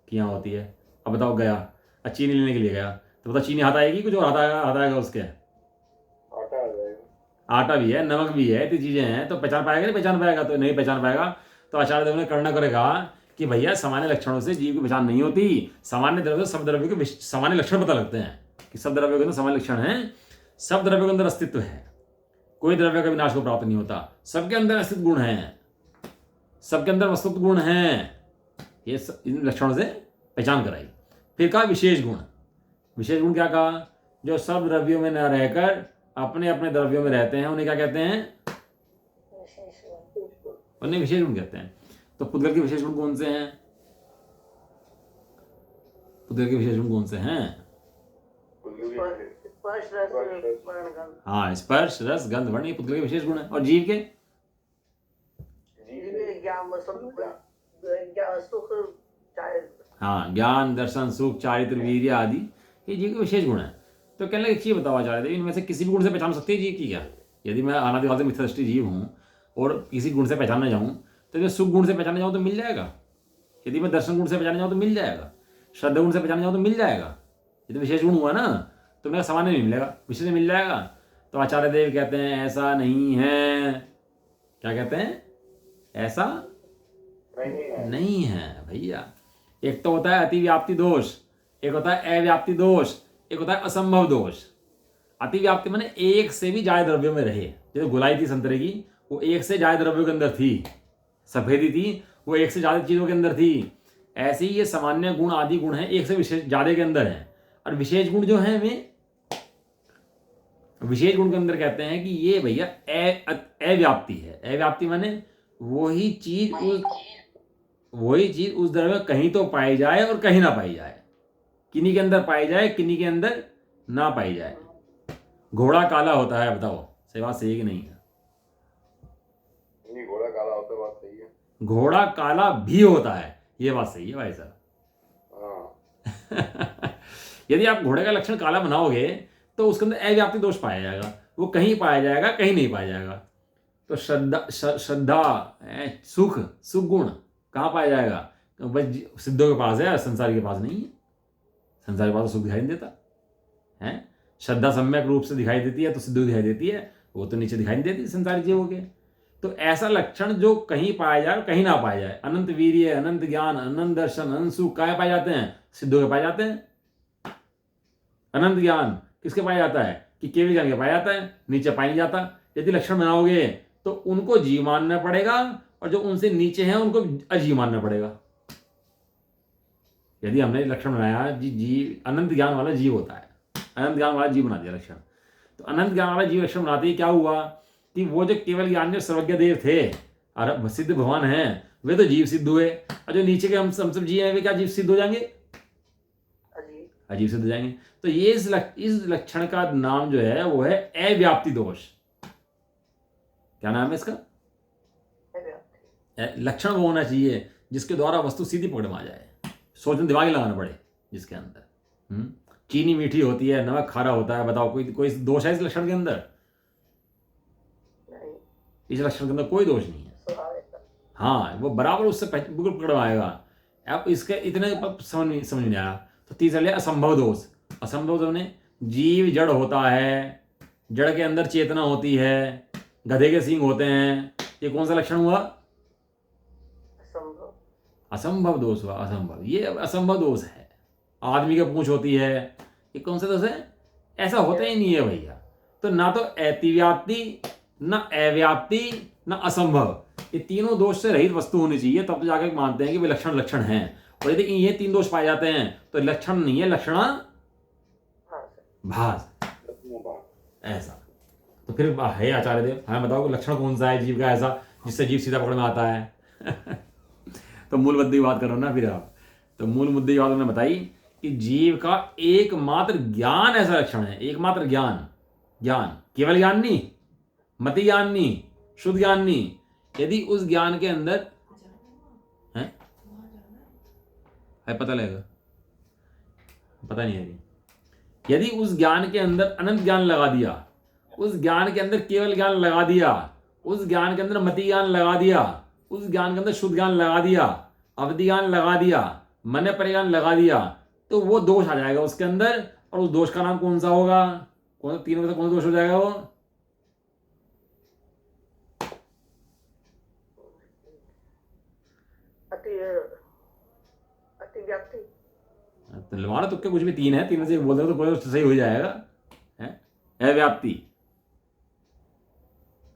कि यहाँ होती है। अब बताओ, गया चीनी लेने के लिए गया तो बता चीनी हाथ आएगी, कुछ और हाथ आएगा उसके? आटा आ जाएगा, आटा भी है, नमक भी है, इतनी चीजें हैं, तो पहचान पाएगा? नहीं पहचान पाएगा। तो नहीं पहचान पाएगा तो आचार्य देव ने करुणा करके कहा कि भैया सामान्य लक्षणों से जीव की पहचान नहीं होती, सामान्य द्रव्य सब द्रव्यों के सामान्य लक्षण पता लगते हैं कि सब द्रव्यों के अंदर सामान्य लक्षण है, सब द्रव्यों के अंदर अस्तित्व है, कोई द्रव्य का विनाश को प्राप्त नहीं होता, सबके अंदर अस्तित्व गुण है, सबके अंदर वस्तुत्व गुण है। ये इन लक्षणों से पहचान कराई। फिर कहा विशेष गुण। विशेष गुण क्या कहा? जो सब द्रव्यों में न रहकर अपने अपने द्रव्यों में रहते हैं उन्हें क्या कहते हैं? विशेष गुण। उन्हें विशेष गुण कहते हैं। तो पुद्गल के विशेष गुण कौन से हैं? पुद्गल के विशेष गुण कौन से हैं? स्पर्श रस वर्ण गंध। हाँ, स्पर्श रस गंध वर्ण, ये पुद्गल के विशेष गुण है। और जीव के? ज्ञान सुख हाँ, ज्ञान दर्शन सुख चारित्र वीर्य आदि, ये जीव के विशेष गुण है। तो कहने लगे एक चीज बताओ आचार्य देव, इनमें से किसी भी गुण से पहचान सकते हैं जीव की क्या? यदि मैं अनादिकाल से मिथ्यादृष्टि जीव हूँ और किसी गुण से पहचानना जाऊँ तो मैं सुख गुण से पहचानने जाऊँ तो मिल जाएगा, यदि मैं दर्शन गुण से पहचानने जाऊँ तो मिल जाएगा, श्रद्धा गुण से पहचानने जाऊँ तो मिल जाएगा। ये तो विशेष गुण हुआ ना, तो मेरा सामान्य नहीं मिलेगा, विशेष मिल जाएगा। तो आचार्य देव कहते हैं ऐसा नहीं है। क्या कहते हैं? ऐसा नहीं है भैया। एक तो होता है अतिव्याप्ति दोष, एक होता है अव्याप्ति दोष, एक होता है असंभव दोष। अतिव्याप्ति माने एक से भी ज्यादा द्रव्यों में रहे। जैसे गुलाई थी संतरे की, वो एक से ज्यादा द्रव्यों के अंदर थी, सफेदी थी वो एक से ज्यादा चीजों के अंदर थी। ऐसे ही ये सामान्य गुण आदि गुण है एक से विशेष ज्यादा के अंदर है। और विशेष गुण जो है वे विशेष गुण के अंदर कहते हैं कि ये भैया अव्याप्ति है। अव्याप्ति माने वही चीज उस द्रव्य कहीं तो पाई जाए और कहीं ना पाई जाए, किन्हीं के अंदर पाई जाए किन्हीं के अंदर ना पाई जाए। घोड़ा काला होता है, बताओ सही बात सही है कि नहीं है? नहीं, घोड़ा काला होता है, बात सही है। घोड़ा काला भी होता है, ये बात सही है भाई साहब। हाँ। यदि आप घोड़े का लक्षण काला बनाओगे तो उसके अंदर अव्याप्ति दोष पाया जाएगा, वो कहीं पाया जाएगा कहीं नहीं पाया जाएगा। तो श्रद्धा सुख गुण कहाँ पाया जाएगा? बस सिद्धों के पास है, संसार के पास नहीं है। संसार के पास तो सुख दिखाई नहीं देता है। श्रद्धा सम्यक रूप से दिखाई देती है तो सिद्धों दिखाई देती है, वो तो नीचे दिखाई नहीं देती संसारी जीवों के। तो ऐसा लक्षण जो कहीं पाया जाए कहीं ना पाया जाए, अनंत वीर्य अनंत ज्ञान अनंत दर्शन अनंत सुख कहाँ पाए जाते हैं? सिद्धों के पाए जाते हैं। अनंत ज्ञान किसके पाया जाता है? कि केवल ज्ञान के पाया जाता है, नीचे पाया नहीं जाता। यदि लक्षण बनाओगे तो उनको जीव मानना पड़ेगा और जो उनसे नीचे हैं उनको अजीव मानना पड़ेगा। यदि हमने लक्षण बनाया जीव अनंत ज्ञान वाला जीव होता है, अनंत ज्ञान वाला जीव बना दिया लक्षण, तो अनंत ज्ञान वाला जीव लक्षण बनाते ही क्या हुआ कि वो जो केवल ज्ञान के सर्वज्ञ देव थे और सिद्ध भगवान हैं वे तो जीव सिद्ध हुए, और जो नीचे के हम सब जीव हैं वे क्या जीव सिद्ध हो जाएंगे? अजीब सिद्ध हो जाएंगे। तो ये इस लक्षण का नाम जो है वो है अव्याप्ति दोष। क्या नाम है इसका? लक्षण वो होना चाहिए जिसके द्वारा वस्तु सीधी पकड़ में आ जाए, सोचने दिमाग लगाना पड़े जिसके अंदर। चीनी मीठी होती है, नमक खारा होता है, बताओ कोई दोष है इस लक्षण के अंदर? इस लक्षण के अंदर कोई दोष नहीं है। हाँ, वो बराबर उससे बिल्कुल पकड़ में आएगा। अब इसके इतने समझ नहीं आया तो तीसरा लिया असंभव दोष। असंभव दोष ने जीव जड़ होता है, जड़ के अंदर चेतना होती है, गधे के सींग होते हैं, ये कौन सा लक्षण हुआ? असंभव दोष हुआ। असंभव, ये असंभव दोष है। आदमी की पूंछ होती है, ये कौन सा दोष है? ऐसा होता ही नहीं है भैया। तो ना तो अतिव्याप्ति, ना अव्याप्ति, ना असंभव, ये तीनों दोष से रहित वस्तु होनी चाहिए, तब तो जाकर मानते हैं कि वे लक्षण लक्षण हैं। और यदि ये तीन दोष पाए जाते हैं तो लक्षण नहीं है, लक्षणा भास। ऐसा तो फिर है आचार्य देव, हमें बताओ लक्षण कौन सा है जीव का ऐसा जिससे जीव सीधा पकड़ में आता है? तो मूल मुद्दे की बात करो ना फिर आप। तो मूल मुद्दे की बात उन्होंने बताई कि जीव का एकमात्र ज्ञान ऐसा लक्षण है, एकमात्र ज्ञान। ज्ञान केवल ज्ञान नहीं, मति ज्ञान नहीं, शुद्ध ज्ञान नहीं। यदि उस ज्ञान के अंदर है पता लगेगा, पता नहीं है अभी। यदि उस ज्ञान के अंदर अनंत ज्ञान लगा दिया, उस ज्ञान के अंदर केवल ज्ञान लगा दिया, उस ज्ञान के अंदर मति ज्ञान लगा दिया, उस ज्ञान के अंदर शुद्ध ज्ञान लगा दिया, अवधि ज्ञान लगा दिया, मन परिज्ञान लगा दिया, तो वो दोष आ जाएगा उसके अंदर। और उस दोष का नाम कौन सा होगा? कौन सा? तीनों में से कौन सा दोष हो जाएगा वो? अति व्याप्ति। तो लवाड़ा तुक्के कुछ भी तीन है, तीन में से बोल दो तो कोई तो सही हो जाएगा। अव्याप्ति,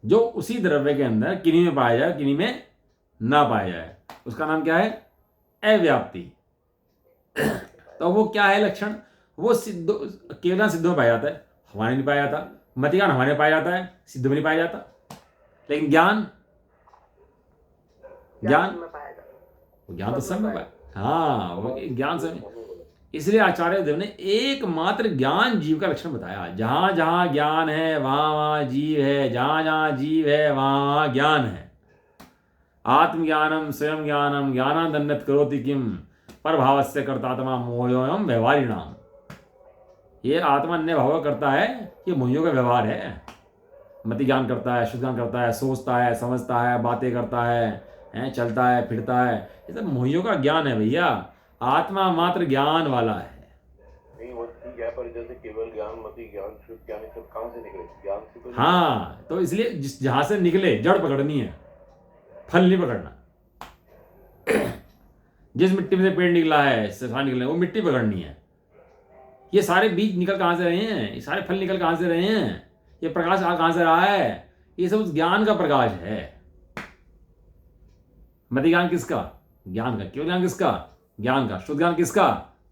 जो उसी द्रव्य के अंदर किन्हीं में पाया जाए, किन्हीं में ना पाया जाए, उसका नाम क्या है? अव्याप्ति। तो वो क्या है लक्षण? वो सिद्ध, केवल सिद्ध में पाया जाता है, हमारे नहीं पाया जाता। मति ज्ञान हमारे पाया जाता है, सिद्ध में नहीं पाया जाता। लेकिन ज्ञान, ज्ञान ज्ञान तो सब में पाया। हाँ, वो ज्ञान सब। इसलिए आचार्य देव ने एकमात्र ज्ञान जीव का लक्षण बताया। जहां जहां ज्ञान है वहां वहां जीव है, जहां जहां जीव है वहां वहां ज्ञान है। आत्मज्ञानम स्वयं ज्ञानम ज्ञानादन्नत करोति किम परभावस्य कर्तात्मा मोहोयम व्यवहारिणाम। ये आत्मा अन्य भाव करता है, ये मोहियों का व्यवहार है। मति ज्ञान करता है, शुद्ध ज्ञान करता है, सोचता है, समझता है, बातें करता है, चलता है, फिरता है, ये सब मोहियों का ज्ञान है भैया। आत्मा मात्र ज्ञान वाला है। नहीं, वो ठीक है, पर जैसे केवल ज्ञान, मति ज्ञान, शुद्ध ज्ञान, सब कहाँ से निकले? ज्ञान से तो। हाँ, तो इसलिए जहां से निकले जड़ पकड़नी है, फल नहीं पकड़ना। जिस मिट्टी में से पेड़ निकला है, सारे निकले, वो मिट्टी पकड़नी है। ये सारे बीज निकल कहां से रहे हैं? ये सारे फल निकल कहां से रहे हैं? ये प्रकाश कहां से रहा है? ये सब उस ज्ञान का प्रकाश है। मति ज्ञान किसका? ज्ञान का। केवल ज्ञान किसका? ज्ञान का। शुद्ध ज्ञान किसका?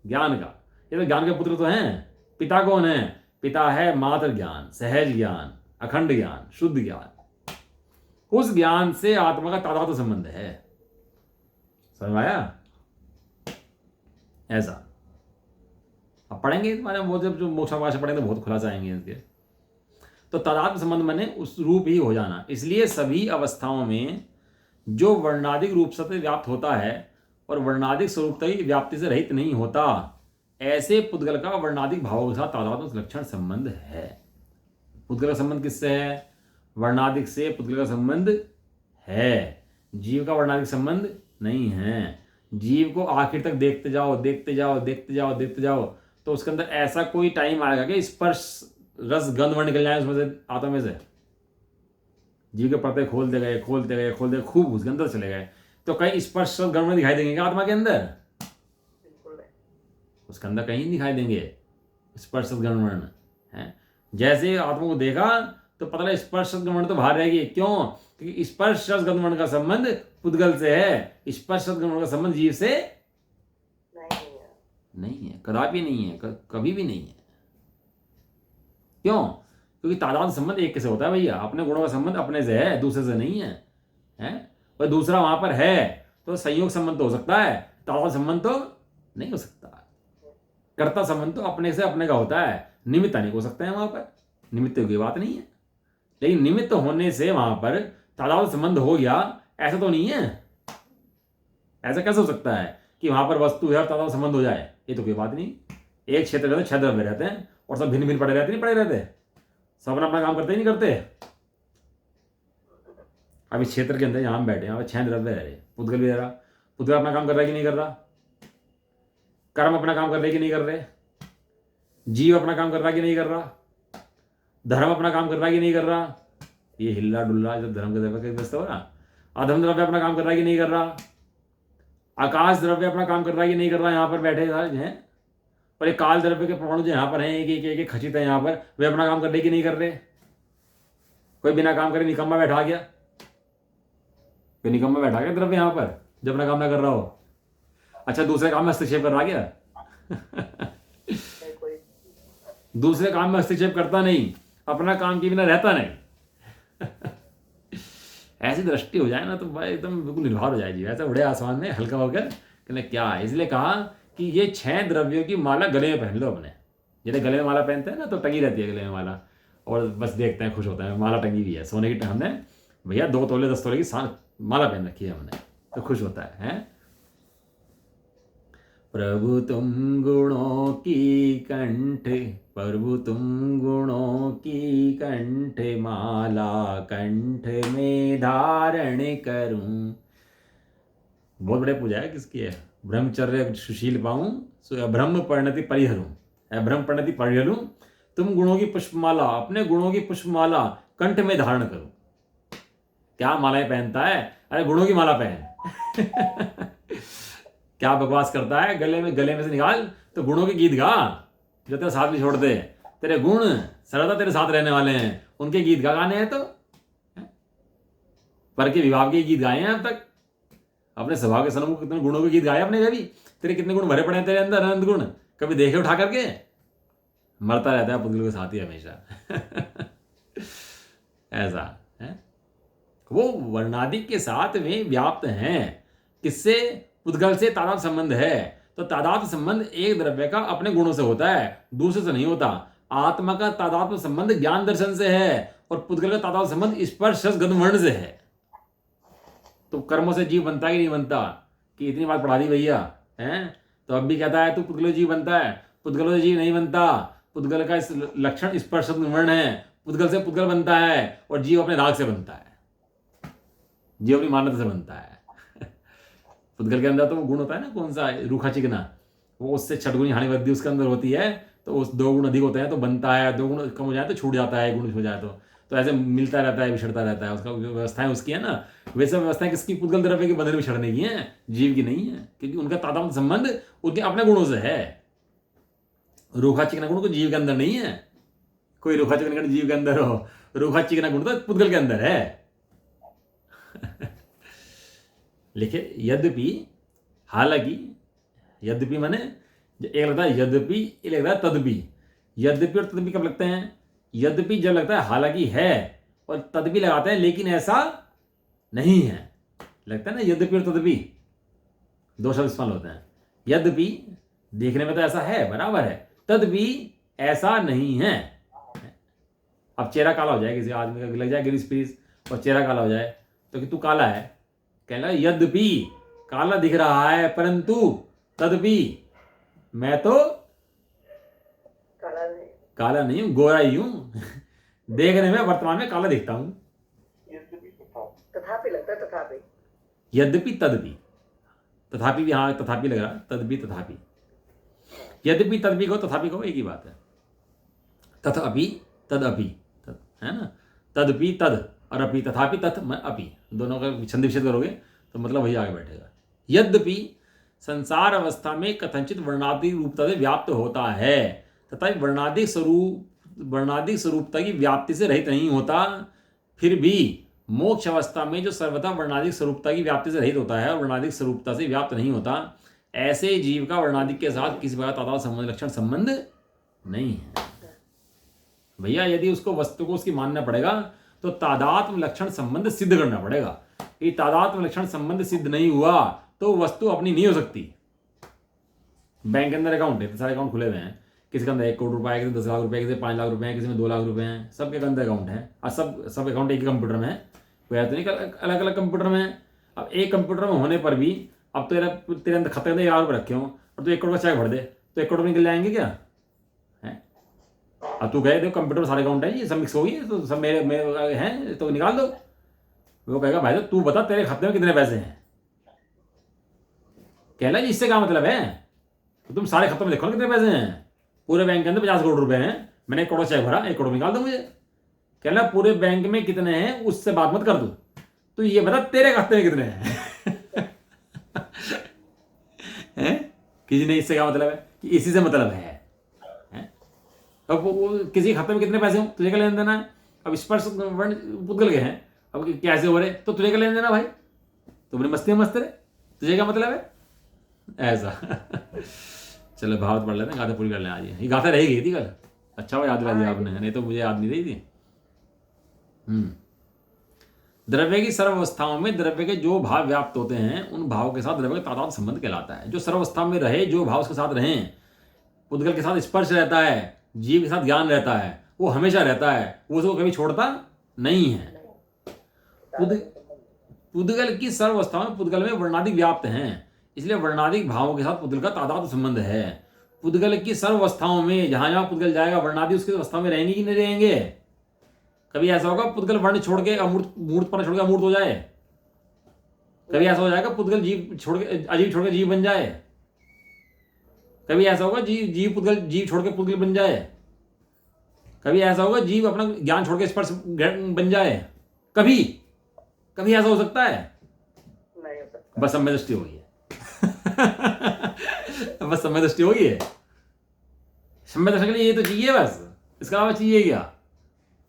ज्ञान का। ये तो ज्ञान के पुत्र तो हैं। पिता कौन है? पिता है मात्र ज्ञान, सहज ज्ञान, अखंड ज्ञान, शुद्ध ज्ञान। उस ज्ञान से आत्मा का तादात्म्य संबंध है। समझ में आया? ऐसा अब पढ़ेंगे तुम्हारे वो जब जो मोक्षावकाश पढ़ेंगे तो बहुत खुलासा आएंगे इसके। तो तादात्म्य संबंध माने उस रूप ही हो जाना। इसलिए सभी अवस्थाओं में जो वर्णादिक रूप से व्याप्त होता है और वर्णादिक स्वरूपता ही व्याप्ति से रहित नहीं होता, ऐसे पुद्गल का वर्णादिक भावों के साथ तादात्म्य लक्षण संबंध है। पुद्गल का संबंध किससे है? वर्णादिक से पुद्गल का संबंध है, जीव का वर्णादिक संबंध नहीं है। जीव को आखिर तक देखते जाओ, देखते जाओ, देखते जाओ, देखते जाओ, तो उसके अंदर ऐसा कोई टाइम आएगा कि स्पर्श रस गंध वर्ण निकल जाए उसमें से, आत्मा में से। जीव के पर्दे खोलते गए, खोलते गए, खोलते गए, खूब उसके अंदर चले गए, तो कहीं स्पर्श रस गंध वर्ण दिखाई देंगे क्या आत्मा के अंदर? उसके अंदर कहीं दिखाई देंगे स्पर्श रस गंध वर्ण है। जैसे आत्मा को देखा तो पता लगा स्पर्श रस गंध वर्ण तो बाहर रहेगी। क्यों? क्योंकि स्पर्श रस गंध वर्ण का संबंध पुद्गल से है, स्पर्श रस गंध वर्ण का संबंध जीव से नहीं है, कदापि नहीं है, कभी भी नहीं है। क्यों? क्योंकि तादात्म्य संबंध एक से होता है भैया। अपने गुणों का संबंध अपने से है, दूसरे से नहीं है, और दूसरा वहां पर है तो संयोग संबंध तो हो सकता है, तादात्म्य संबंध तो नहीं हो सकता। कर्ता संबंध तो अपने से अपने का होता है, निमित्त नहीं हो सकते हैं वहां पर, निमित्त की बात नहीं है। लेकिन निमित्त होने से वहां पर तादात्म्य संबंध हो गया, ऐसा तो नहीं है। ऐसा कैसे हो सकता है कि वहां पर वस्तु है और तादात्म्य संबंध हो जाए? ये तो कोई बात नहीं। एक क्षेत्र में 6 द्रव्य रहते हैं और सब भिन्न भिन्न पड़े रहते नहीं, पड़े रहते, सब अपना अपना काम करते ही नहीं करते। अब इस क्षेत्र के अंदर यहाँ बैठे, यहाँ पर 6 द्रव्य रह रहे, पुद्गल भी रह रहा, पुद्गल अपना काम कर रहा है कि नहीं कर रहा? कर्म अपना काम कर रहे कि नहीं कर रहे? जीव अपना काम कर रहा कि नहीं कर रहा? धर्म अपना काम कर रहा कि नहीं कर रहा? ये हिल्ला डुल्ला जब धर्म के द्रव्य का हो रहा, अधम द्रव्य अपना काम कर रहा है कि नहीं कर रहा? आकाश द्रव्य अपना काम कर रहा है कि नहीं कर रहा? यहाँ पर बैठे हैं, और ये काल द्रव्य के परमाणु जो यहाँ पर हैं, एक खचित है यहाँ पर, वे अपना काम कर रहे कि नहीं कर रहे? कोई बिना काम करे निकम्मा बैठा गया, कोई निकम्मा बैठा गया द्रव्य यहाँ पर जब अपना काम ना कर रहा हो। अच्छा, दूसरे काम में हस्तक्षेप कर रहा क्या? दूसरे काम में हस्तक्षेप करता नहीं, अपना काम के बिना रहता नहीं। ऐसी दृष्टि हो जाए ना तो भाई एकदम बिल्कुल निर्भर हो जाए जी, ऐसा उड़े आसमान में हल्का होकर कि क्या है। इसलिए कहा कि ये 6 द्रव्यों की माला गले में पहन लो अपने। जैसे गले में माला पहनते हैं ना तो टंगी रहती है गले में माला, और बस देखते हैं, खुश होते हैं, माला टंगी हुई है, सोने की हमने भैया 2 तोले 10 तोले की माला पहन रखी है हमने, तो खुश होता है? प्रभु तुम गुणों की कंठ, प्रभु तुम गुणों की कंठ माला कंठ में धारण करूं। बहुत बड़े पूजा है, किसकी है? ब्रह्मचर्य सुशील पाऊं, ब्रह्म परिणति परिहरूं, ब्रह्म परिणति परिहरूं, तुम गुणों की पुष्पमाला, अपने गुणों की पुष्पमाला कंठ में धारण करूं। क्या मालाएं पहनता है? अरे गुणों की माला पहन। क्या बकवास करता है? गले में से निकाल तो गुणों के गीत गा, जो तेरा साथ भी छोड़ दे। तेरे गुण सर्वदा तेरे साथ रहने वाले हैं, उनके गीत गाने हैं। तो पर के विभाग के गीत गाए हैं अब तक, अपने स्वभाव के सनम को कितने गुणों के गीत गाए अपने कभी? तेरे कितने गुण भरे पड़े हैं तेरे अंदर, अनंत गुण, कभी देखे उठा करके? मरता रहता है पुतगल के साथ ही हमेशा। ऐसा है, वो वर्णादि के साथ में व्याप्त हैं। किससे? पुद्गल से तादात्म्य संबंध है। तो तादात्म्य संबंध एक द्रव्य का अपने गुणों से होता है, दूसरे से नहीं होता। आत्मा का तादात्म्य संबंध ज्ञान दर्शन से है, और पुद्गल का तादात्म्य संबंध स्पर्श रस गंध वर्ण से है। तो कर्मों से जीव बनता ही नहीं बनता, कि इतनी बात पढ़ा दी भैया हैं। तो अब भी कहता है तू पुद्गल जीव बनता है, पुद्गल से जीव नहीं बनता। पुद्गल का इस लक्षण स्पर्श वर्ण है, पुद्गल से पुद्गल बनता है, और जीव अपने राग से बनता है, जीव अपनी मान्यता से बनता है। पुद्गल के अंदर तो वो गुण होता है ना, कौन सा? रूखा चिकना, वो उससे 6 गुनी हानि वृद्धि उसके अंदर होती है। तो उस 2 गुण अधिक होते हैं तो बनता है, 2 गुण कम हो जाए तो छूट जाता है, 1 गुण हो जाए तो ऐसे मिलता रहता है, बिछड़ता रहता है। उसका व्यवस्थाएं उसकी है ना, वैसे व्यवस्थाएं किसकी? पुद्गल द्रव्य के बंधन बिछड़ने की है, जीव की नहीं है, क्योंकि उनका तादात्म्य संबंध उनके अपने गुणों से है। रूखा चिकना गुण को जीव के अंदर नहीं है। कोई रूखा चिकना गुण जीव के अंदर हो, रूखा चिकना गुण तो पुद्गल के अंदर है। लिखे यद्यपि, हालांकि, यद्यपि माने एक लगता है यद्यपि, एक लगता है तदपि। यद्यपि और तदपि कब लगते हैं? यद्यपि जब लगता है हालांकि है, और तदपि लगाते हैं लेकिन ऐसा नहीं है। लगता है ना यद्यपि और तदपि, 2 शब्द इस्तेमाल होते हैं। यद्यपि देखने में तो ऐसा है, बराबर है, तदपि ऐसा नहीं है। अब चेहरा काला हो जाए किसी आदमी का, लग जाए ग्रीस प्रीस और चेहरा काला हो जाए, तो कि तू काला है, कहना यद्यपि काला दिख रहा है, परंतु तदपि मैं तो काला नहीं हूं, गोरा ही हूं। देखने में वर्तमान में काला दिखता हूं। तथापि लगता है, तथापि, यद्यपि तदपि, तथापि भी, हाँ तथापि लग रहा, तदपि तथापि, यद्यपि तदपि को तथापि को एक ही बात है। तथापि तदपि, है ना, तदपि तद और अपि, तथापि तथ अपि, दोनों का छंद विच्छेद करोगे तो मतलब वही आगे बैठेगा। यद्यपि संसार अवस्था में कथनचित वर्णादि रूपता से व्याप्त होता है, तथा वर्णादिक स्वरूपता की व्याप्ति से रहित नहीं होता, फिर भी मोक्ष अवस्था में जो सर्वथा वर्णादिक स्वरूपता की व्याप्ति से रहित होता है और वर्णादिक स्वरूपता से व्याप्त नहीं होता, ऐसे जीव का वर्णादिक के साथ किसी प्रकार तादात्म्य संबंध लक्षण संबंध नहीं है। भैया यदि उसको वस्तु को उसकी मानना पड़ेगा तो तादात्म्य लक्षण संबंध सिद्ध करना पड़ेगा। ये तादात्म्य लक्षण संबंध सिद्ध नहीं हुआ तो वस्तु अपनी नहीं हो सकती। बैंक के अंदर अकाउंट है, तो सारे अकाउंट खुले हुए हैं, किसी के अंदर 1 करोड़ रुपए है, किसी में 10 लाख रुपए, किसी में 5 लाख रुपए हैं, किसी में 2 लाख रुपए हैं, सबके अंदर अकाउंट है। और सब अकाउंट एक ही कंप्यूटर में है, कोई ऐसा नहीं अलग अलग कंप्यूटर में है। अब एक कंप्यूटर में होने पर भी अब तेरे अंदर खाते में 1 लाख रुपए रखे हों और तू 1 करोड़ का चेक भर दे तो 1 करोड़ निकल जाएंगे क्या? है अब तू गए तो कंप्यूटर में सारे अकाउंट है, ये सब मिक्स हो गई तो सब मेरे हैं तो निकाल दो। वो कहेगा भाई तू बता तेरे खाते में कितने पैसे हैं। कहना जी इससे क्या मतलब है, तो तुम सारे खातों में देखो ना कितने पैसे हैं। पूरे बैंक के अंदर 50 करोड़ रुपए हैं, मैंने 1 करोड़ चेक भरा, 1 करोड़ निकाल दो मुझे। कहना पूरे बैंक में कितने हैं उससे बात मत कर दो, तो ये बता तेरे खाते में कितने हैं। किसी ने इससे क्या मतलब है कि इसी से मतलब है। अब वो किसी खाते में कितने पैसे हो तुझे क्या लेना देना है। अब स्पर्श वर्ण पुद्गल के हैं, अब कैसे हो रहे तो तुझे क्या लेना देना भाई, तुमने मस्ती में मस्त रहे, तुझे क्या मतलब है ऐसा। चलो भाव पढ़ लेते हैं, गाथा पूरी कर लें आज। ये गाथा रह गई थी कल, अच्छा हुआ याद दिला दिया आपने, नहीं तो मुझे याद नहीं रही थी। द्रव्य की सर्वावस्थाओं में द्रव्य के जो भाव व्याप्त होते हैं उन भाव के साथ द्रव्य का तादात्म्य संबंध कहलाता है। जो सर्वावस्था में रहे, जो भाव उसके साथ रहे, पुद्गल के साथ स्पर्श रहता है, जीव के साथ ज्ञान रहता है, वो हमेशा रहता है, वो उसको कभी छोड़ता नहीं है। पुद्गल की सर्व अवस्थाओं में पुद्गल में वर्णादिक व्याप्त हैं, इसलिए वर्णादिक भावों के साथ पुद्गल का तादात्म्य संबंध है। पुद्गल की सर्व अवस्थाओं में जहां जहां पुद्गल जाएगा वर्णादि उसकी अवस्था में रहेंगे कि नहीं रहेंगे। कभी ऐसा होगा पुद्गल वर्ण छोड़ के मूर्त पर छोड़ के अमूर्त हो जाए, कभी ऐसा हो जाएगा पुद्गल जीव छोड़ के अजीव छोड़ के जीव बन जाए, कभी ऐसा होगा जीव पुद्गल जीव छोड़ के पुद्गल बन जाए, कभी ऐसा होगा जीव अपना ज्ञान छोड़ के स्पर्श बन जाए, कभी कभी ऐसा हो सकता है? नहीं हो सकता। बस समय दृष्टि होगी बस समय दृष्टि होगी है। समय दृष्टि के लिए ये तो चाहिए बस, इसका अलावा चाहिए क्या?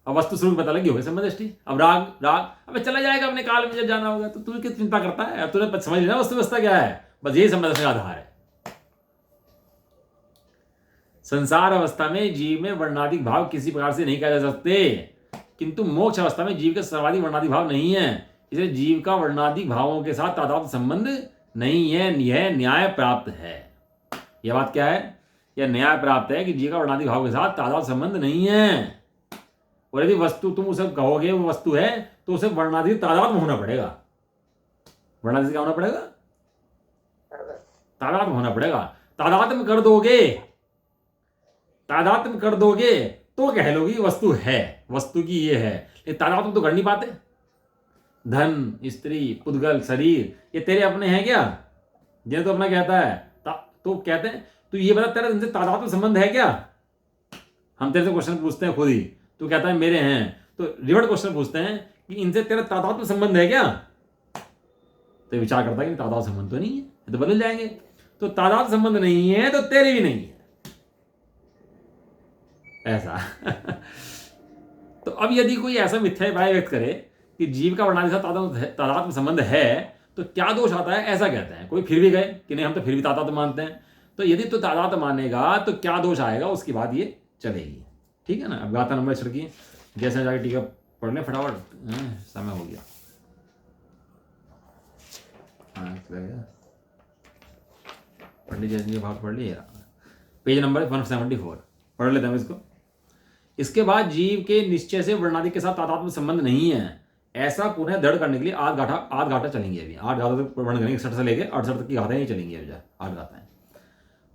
अब वस्तु स्वरूप पता लगी होगी समय दृष्टि। अब राग अब चला जाएगा अपने काल में जब जाना होगा, तो तू किस चिंता करता है? अब तुझे समझ लेना वस्तु व्यवस्था क्या है, बस यही समय दृष्टि का आधार है। संसार अवस्था में जीव में वर्णादिक भाव किसी प्रकार से नहीं कहे जा सकते, किंतु मोक्ष अवस्था में जीव के सर्वाधिक वर्णादिक भाव नहीं है, इसलिए जीव का वर्णादिक भावों के साथ तादात्म्य संबंध नहीं है। यह न्याय प्राप्त है। यह बात क्या है? यह न्याय प्राप्त है कि जीव का वर्णादिक भाव के साथ तादात्म्य संबंध नहीं है। और यदि वस्तु तुम उसे कहोगे वो वस्तु है, तो उसे वर्णादिक तादात्म्य होना पड़ेगा। वर्णादिक क्या होना पड़ेगा? तादात्म्य होना पड़ेगा। तादात्म्य कर दोगे तो कह लोगी वस्तु है, वस्तु की ये है, लेकिन तादात्म्य तो कर नहीं पाते। धन, स्त्री, पुद्गल, शरीर ये तेरे अपने हैं क्या? जिन्हें तो अपना कहता है, तो कहते हैं तो ये बता तेरा इनसे तादात्म्य संबंध है क्या? हम तेरे से क्वेश्चन पूछते हैं खुद ही, तू कहता है मेरे हैं, तो रिवर्ट क्वेश्चन पूछते हैं कि इनसे तेरा तादात्म्य संबंध है क्या? तो विचार करता है कि तादात्म्य संबंध तो नहीं है, ये तो बदल जाएंगे। तो तादात्म्य संबंध नहीं है तो तेरे भी नहीं है, ऐसा तो अब यदि कोई ऐसा मिथ्या अभिप्राय व्यक्त करे कि जीव का वर्णादि के साथ तादात्म्य संबंध है, तो क्या दोष आता है? ऐसा कहते हैं। कोई फिर भी गए कि नहीं हम तो फिर भी तादात्म्य मानते हैं, तो यदि तो तादात्म्य मानेगा तो क्या दोष आएगा, उसकी बात ये चलेगी। ठीक है ना। अब गाथा नंबर छिड़की, जैसे जाके टीका पढ़ लें फटाफट, समय हो गया। पढ़ लीजिए, भाग पढ़ लीजिए, पेज नंबर 174 पढ़ लेते हैं इसको। इसके बाद जीव के निश्चय से वर्णादि के साथ तादात्म्य संबंध नहीं है, ऐसा पुनः दृढ़ करने के लिए 8 गाथा चलेंगे। अभी 8 गाथा तक वर्णन करेंगे, 61 से लेकर 68 तक की गाथाएं ही चलेंगी। अभी 8 गाथाएं।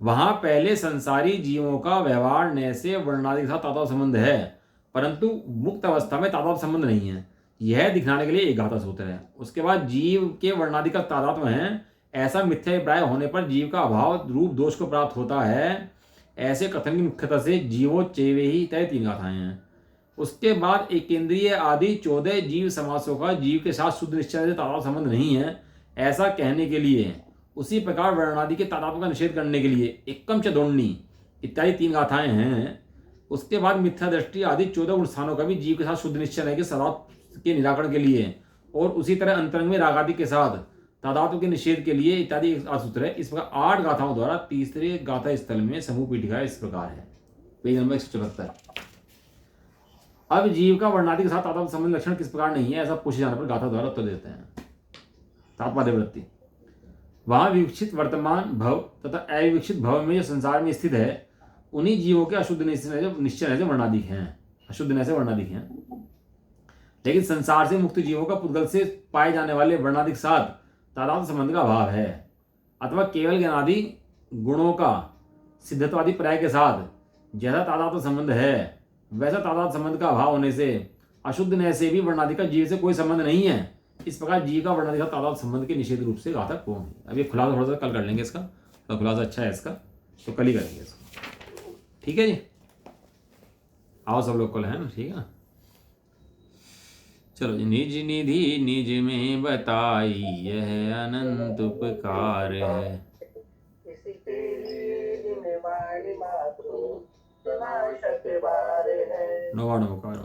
वहां पहले संसारी जीवों का व्यवहार नए से वर्णादि के साथ तादात्म्य संबंध है, परंतु मुक्त अवस्था में तादात्म्य संबंध नहीं है, यह दिखाने के लिए एक गाथा सूत्र है। उसके बाद जीव के वर्णादि का तादात्म्य है, ऐसा मिथ्या अभिप्राय होने पर जीव का अभाव रूप दोष को प्राप्त होता है। ऐसे कथन की मुख्यतः से जीवो चेवे ही तय 3 गाथाएं हैं। उसके बाद एक केंद्रीय आदि 14 जीव समासों का जीव के साथ शुद्ध निश्चय से तादात्म्य संबंध नहीं है, ऐसा कहने के लिए, उसी प्रकार वर्णादि के तादात्म्य का निषेध करने के लिए एकम च दोण्णी इत्यादि 3 गाथाएं हैं। उसके बाद मिथ्या दृष्टि आदि 14 गुण स्थानों का भी जीव के साथ शुद्ध निश्चय है कि तादात्म्य के निराकरण के लिए, और उसी तरह अंतरंग में रागादि के साथ तादात्म्य के निषेध के लिए इत्यादि एक सूत्र है। इस प्रकार 8 गाथाओं द्वारा तीसरे गाथा स्थल में समूह पीठिका इस प्रकार है। Page number 174। अब जीव का वर्णादि के साथ तादात्म्य संबंध लक्षण किस प्रकार नहीं है, ऐसा पूछे जाने पर गाथा द्वारा उत्तर देते हैं। तात्पर्य वृत्ति, वहां विकसित वर्तमान भव तथा अविकसित भव में जो संसार में स्थित है, उन्हीं जीवों के अशुद्ध निश्चय से वर्णादिक हैं, अशुद्ध से वर्णादिक हैं। लेकिन संसार से मुक्त जीवों का पुद्गल से पाए जाने वाले वर्णादिक साथ तादात्म्य संबंध का अभाव है, अथवा केवल ज्ञानादि गुणों का सिद्धत्वादि पर्याय के साथ जैसा तादात्म्य संबंध है, वैसा तादात्म्य संबंध का अभाव होने से अशुद्ध नय से भी वर्णादि का जीव से कोई संबंध नहीं है। इस प्रकार जीव का वर्णादि का तादात्म्य संबंध के निषेध रूप से गाथा पूर्ण है। अब ये खुलासा थोड़ा सा कल कर लेंगे इसका, तो खुलासा अच्छा है इसका, तो कल ही करेंगे इसको। ठीक है जी, आओ सब लोग कल है ना, ठीक है ना। चलो जी, निज निधि निज में बताई यह अनंत उपकार है, इसी के लिए जिन्हें वाणी मातृ समाशक बार है। नवान उपकार।